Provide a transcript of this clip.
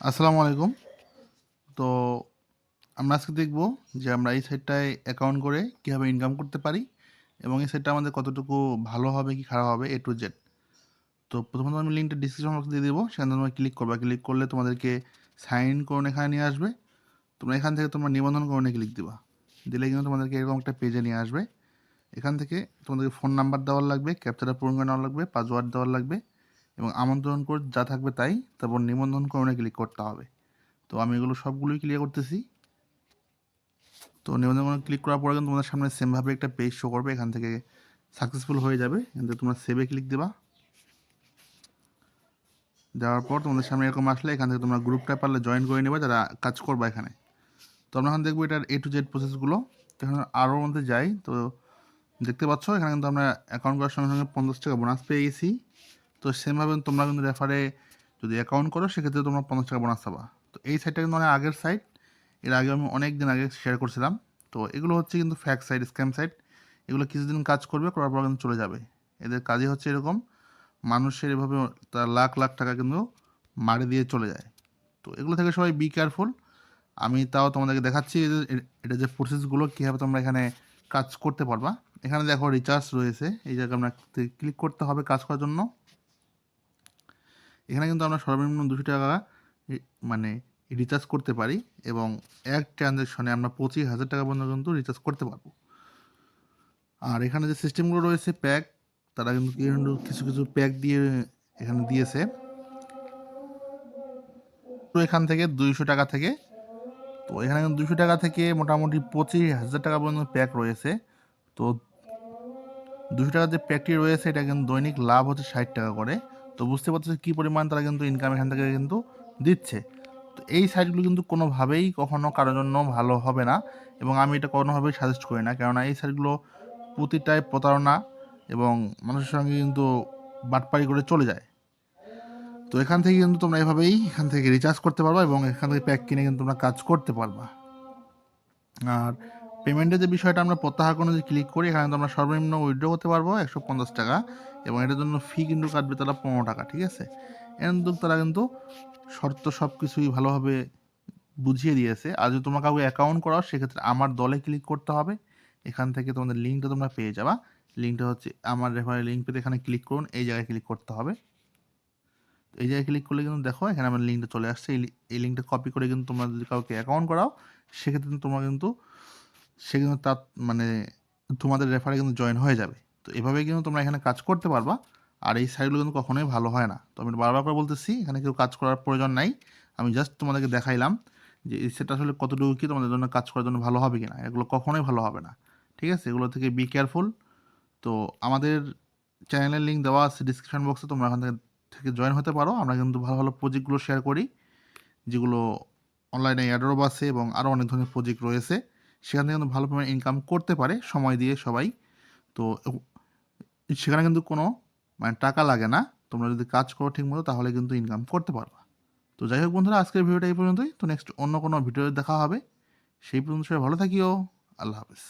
আসসালামু আলাইকুম। তো আমরা আজকে দেখব যে আমরা এই সাইটটায় অ্যাকাউন্ট করে কীভাবে ইনকাম করতে পারি এবং এই সাইটটা আমাদের কতটুকু ভালো হবে কি খারাপ হবে A to Z। তো প্রথমত আমি লিঙ্কটা ডিসক্রিপশন বক্সে দিয়ে দেবো, সেখানে তোমরা ক্লিক করবা। ক্লিক করলে তোমাদেরকে সাইন ইন করুন এখানে নিয়ে আসবে। তোমরা এখান থেকে তোমরা নিবন্ধন করুন ক্লিক দিবা। দিলে কিন্তু তোমাদেরকে এরকম একটা পেজে নিয়ে আসবে। এখান থেকে তোমাদেরকে ফোন নাম্বার দেওয়ার লাগবে, ক্যাপচারটা পূরণ করে নেওয়ার লাগবে, পাসওয়ার্ড দেওয়ার লাগবে এবং আমন্ত্রণ কোড যা থাকবে তাই, তারপর নিবন্ধন করুন ক্লিক করতে হবে। তো আমি এগুলো সবগুলোই ক্লিয়ার করতেছি। তো নিবন্ধন ক্লিক করার পরে কিন্তু তোমাদের সামনে সেমভাবে একটা পেজ শো করবে। এখান থেকে সাকসেসফুল হয়ে যাবে। এখান থেকে তোমরা সেভে ক্লিক দেবা। দেওয়ার পর তোমাদের সামনে এরকম আসলে এখান থেকে তোমরা গ্রুপটা পারলে জয়েন করে নেবে যারা কাজ করবা এখানে। তো আমরা এখন দেখবো এটার A to Z প্রসেসগুলো। তো এখানে আরও মধ্যে যাই। তো দেখতে পাচ্ছ এখানে কিন্তু আমরা অ্যাকাউন্ট করার সঙ্গে সঙ্গে 50 টাকা বোনাস পেয়ে গেছি। তো সেমভাবে তোমরা কিন্তু রেফারে যদি অ্যাকাউন্ট করো সেক্ষেত্রে তোমরা 50 টাকা বোনাস পাবা। তো এই সাইটটা কিন্তু অনেক আগের সাইট, এর আগে আমি অনেক দিন আগে শেয়ার করছিলাম। তো এগুলো হচ্ছে কিন্তু ফ্যাক সাইট, স্ক্যাম সাইট। এগুলো কিছুদিন কাজ করবে, করার পর কিন্তু চলে যাবে। এদের কাজই হচ্ছে এরকম, মানুষের এভাবে তার লাখ লাখ টাকা কিন্তু মারি দিয়ে চলে যায়। তো এগুলো থেকে সবাই বি কেয়ারফুল। আমি তাও তোমাদেরকে দেখাচ্ছি এটা যে প্রসেসগুলো কীভাবে তোমরা এখানে কাজ করতে পারবা। এখানে দেখো রিচার্জ রয়েছে, এই জায়গায় আমরা ক্লিক করতে হবে কাজ করার জন্য। এখানে কিন্তু আমরা সর্বনিম্ন 200 টাকা মানে রিচার্জ করতে পারি এবং এক ট্রানজ্যাকশনে আমরা 25,000 টাকা পর্যন্ত কিন্তু রিচার্জ করতে পারবো। আর এখানে যে সিস্টেমগুলো রয়েছে প্যাক, তারা কিন্তু কিছু কিছু প্যাক দিয়ে এখানে দিয়েছে। তো এখান থেকে 200 টাকা থেকে, তো এখানে কিন্তু 200 টাকা থেকে মোটামুটি 25,000 টাকা পর্যন্ত প্যাক রয়েছে। তো 200 টাকার যে প্যাকটি রয়েছে এটা কিন্তু দৈনিক লাভ হচ্ছে 60 টাকা করে। তো বুঝতে পারছো কী পরিমাণ তারা কিন্তু ইনকাম এখান থেকে কিন্তু দিচ্ছে। তো এই সাইটগুলো কিন্তু কোনোভাবেই কখনো কারোর জন্য ভালো হবে না এবং আমি এটা কোনোভাবেই সাজেস্ট করি না, কেননা এই সাইটগুলো প্রতিটাই প্রতারণা এবং মানুষের সঙ্গে কিন্তু বাটপাড়ি করে চলে যায়। তো এখান থেকে কিন্তু তোমরা এভাবেই এখান থেকে রিচার্জ করতে পারবা এবং এখান থেকে প্যাক কিনে কিন্তু তোমরা কাজ করতে পারবা। আর পেমেন্টের যে বিষয়টা, আমরা প্রত্যাহার কোনো যদি ক্লিক করি এখানে তো আমরা সর্বনিম্ন উইথড্র করতে পারবো 150 টাকা এবং এটার জন্য ফি কিন্তু কাটবে তারা 15 টাকা, ঠিক আছে। কিন্তু তারা কিন্তু শর্ত সব কিছুই ভালোভাবে বুঝিয়ে দিয়েছে। আর যদি তোমরা কাউকে অ্যাকাউন্ট করাও সেক্ষেত্রে আমার দলে ক্লিক করতে হবে। এখান থেকে তোমাদের লিঙ্কটা তোমরা পেয়ে যাবা। লিঙ্কটা হচ্ছে আমার রেফারেল লিঙ্ক পেতে এখানে ক্লিক করুন, এই জায়গায় ক্লিক করতে হবে। এই জায়গায় ক্লিক করলে কিন্তু দেখো এখানে আমার লিঙ্কটা চলে আসছে। এই লিঙ্কটা কপি করে কিন্তু তোমরা যদি কাউকে অ্যাকাউন্ট করাও সেক্ষেত্রে তোমরা কিন্তু সে কিন্তু তার মানে তোমাদের রেফারে কিন্তু জয়েন হয়ে যাবে। তো এভাবে কিন্তু তোমরা এখানে কাজ করতে পারবা। আর এই সাইটগুলো কিন্তু কখনোই ভালো হয় না। তো আমি বারবার করে বলতেছি এখানে কেউ কাজ করার প্রয়োজন নাই। আমি জাস্ট তোমাদেরকে দেখাইলাম যে এই সেটা আসলে কতটুকু কি তোমাদের জন্য কাজ করার জন্য ভালো হবে কিনা। এগুলো কখনোই ভালো হবে না, ঠিক আছে। এগুলো থেকে বি কেয়ারফুল। তো আমাদের চ্যানেলের লিঙ্ক দেওয়া আছে ডিসক্রিপশন বক্সে, তোমরা এখান থেকে জয়েন হতে পারো। আমরা কিন্তু ভালো ভালো প্রজেক্টগুলো শেয়ার করি, যেগুলো অনলাইনে এয়ারড্রপ আছে এবং আরও অনেক ধরনের প্রজেক্ট রয়েছে। সেখান থেকে কিন্তু ভালো পরিমাণে ইনকাম করতে পারে সময় দিয়ে সবাই। তো সেখানে কিন্তু কোনো টাকা লাগে না। তোমরা যদি কাজ করো ঠিকমতো তাহলে কিন্তু ইনকাম করতে পারবা। তো যাই হোক বন্ধুরা, আজকের ভিডিওটা এই পর্যন্তই। তো নেক্সট অন্য কোনো ভিডিও দেখা হবে। সেই পর্যন্ত সবাই ভালো থাকিও। আল্লাহ হাফেজ।